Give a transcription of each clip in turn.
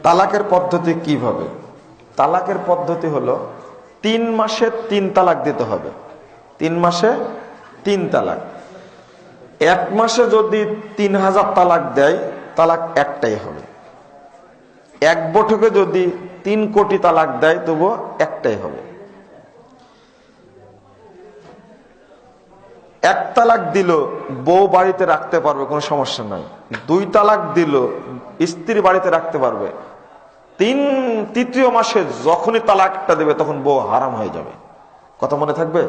তালাকের পদ্ধতি কিভাবে? তালাকের পদ্ধতি হলো 3 মাসে 3 তালাক দিতে হবে। 3 মাসে 3 তালাক। 1 মাসে যদি 3000 তালাক দেয়, তালাক একটাই হবে। 1 বছরে যদি 3 কোটি তালাক দেয়, তবুও একটাই হবে। 1 তালাক দিল বউ বাড়িতে রাখতে পারবে, কোনো সমস্যা নাই। 2 তালাক দিল স্ত্রী বাড়িতে রাখতে পারবে। 3য় মাসে যখনই তালাকটা দেবে তখন বউ হারাম হয়ে যাবে। কথা মনে থাকবে?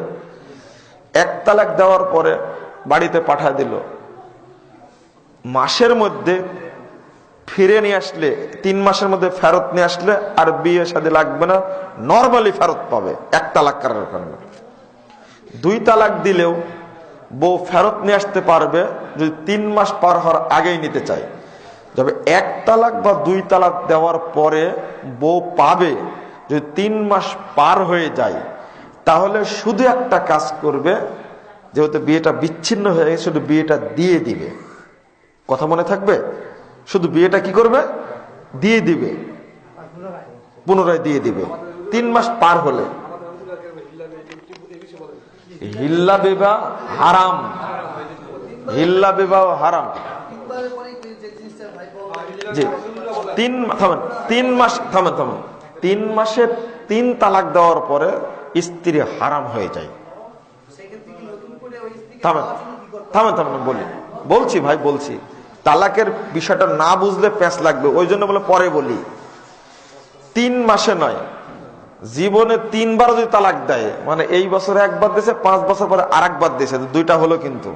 1 তালাক দেওয়ার পরে বাড়িতে পাঠিয়ে দিল, মাসের মধ্যে ফিরে নিয়ে আসলে, 3 মাসের মধ্যে ফেরত নিয়ে আসলে আর বিয়ে শাদী লাগবে না, নরমালি ফেরত পাবে 1 তালাক করার কারণে। 2 তালাক দিলেও বউ ফেরত নিয়ে আসতে পারবে যদি 3 মাস পার হওয়ার আগেই নিতে চায়। তবে 1 তালাক বা 2 তালাক দেওয়ার পরে বউ পাবে যদি 3 মাস পার হয়ে যায়, তাহলে শুধু একটা কাজ করবে, যেহেতু বিয়েটা বিচ্ছিন্ন হয়ে গেছে, শুধু বিয়েটা দিয়ে দিবে। কথা মনে থাকবে? শুধু বিয়েটা কি করবে? দিয়ে দিবে, পুনরায় দিয়ে দিবে 3 মাস পার হলে। হিল্লা বিবাহ হারাম, হিল্লা বিবাহ হারাম। জি, 3 মাস থামেন। 3 মাসে 3 তালাক দেওয়ার পরে স্ত্রী হারাম হয়ে যায়। থামেন বলছি ভাই, বলছি। তালাকের বিষয়টা না বুঝলে প্যাঁচ লাগবে, ওই জন্য বলে পরে বলি। 3 মাসে নয়, জীবনে 3 বার যদি তালাক দেয়, মানে এই বছরে 1 বার দিয়েছে, 5 বছর পরে আর 1 বার দিয়েছে, 2টা হলো। কিন্তু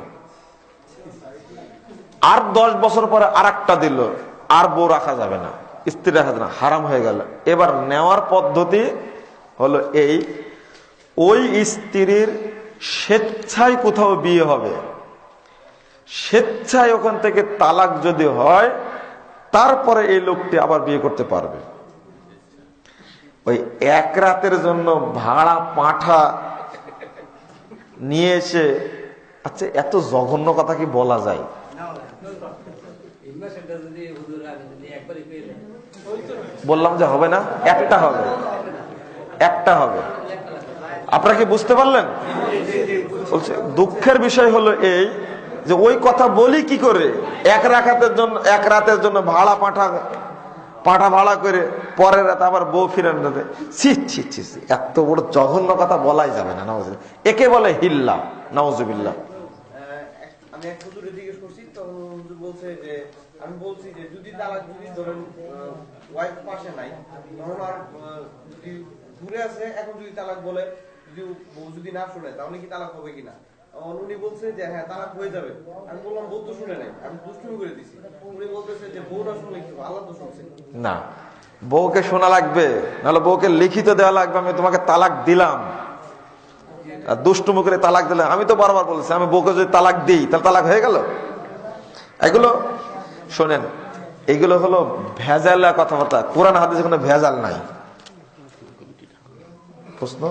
আর 10 বছর পরে আর 1টা দিল, আর বউ রাখা যাবে না, স্ত্রী রাখা যাবে না, হারাম হয়ে গেল। এবার নেওয়ার পদ্ধতি হলো এই, ওই স্ত্রীর স্বেচ্ছায় কোথাও বিয়ে হবে, স্বেচ্ছায় ওখান থেকে তালাক যদি হয়, তারপরে এই লোকটি আবার বিয়ে করতে পারবে। ওই 1 রাতের জন্য ভাড়া পাঠা নিয়ে এসে, আচ্ছা এত জঘন্য কথা কি বলা যায়? বললাম যে হবে না, একটা হবে। আপনারা কি বুঝতে পারলেন? বলছে দুঃখের বিষয় হলো এই যে ওই কথা বলি কি করে, 1 রাতের জন্য ভাড়া পাঠা ভাড়া করে পরের রাতে আবার বউ ফিরান রাতে। ছি, এত বড় জঘন্য কথা বলাই যাবে না। একে বলে হিল্লা, নাউজুবিল্লাহ। আমি এক হুজুরে জিজ্ঞেস করছি, তখন হুজুর বলছে যে, আমি বলছি যে যদি তালাক, যদি ধরেন ওয়াইফ পাশে নাই, তখন আর যদি দূরে আছে, এখন যদি তালাক বলে, যদি বউ যদি না শুনে, তাহলে কি তালাক হবে কিনা? উনি বলছে যে হ্যাঁ, তালাক হয়ে যাবে। আমি বললাম বউ তো শুনে নাই, আমি দুষ্টুমি করে দিছি। উনি বলতেছে যে বউ না শুনলে কি আল্লাহ তো শুনছে না, বউকে শোনা লাগবে, নাহলে বউকে লিখিত দেওয়া লাগবে, আমি তোমাকে তালাক দিলাম। আর দুষ্টুমি করে তালাক দিলে, আমি তো বারবার বলেছি, আমি বউকে যদি তালাক দিই তাহলে তালাক হয়ে গেল। এগুলো শোনেন, এগুলো হলো ভেজাল কথাবার্তা। কোরআন হাদিসে কোনো ভেজাল নাই। প্রশ্ন?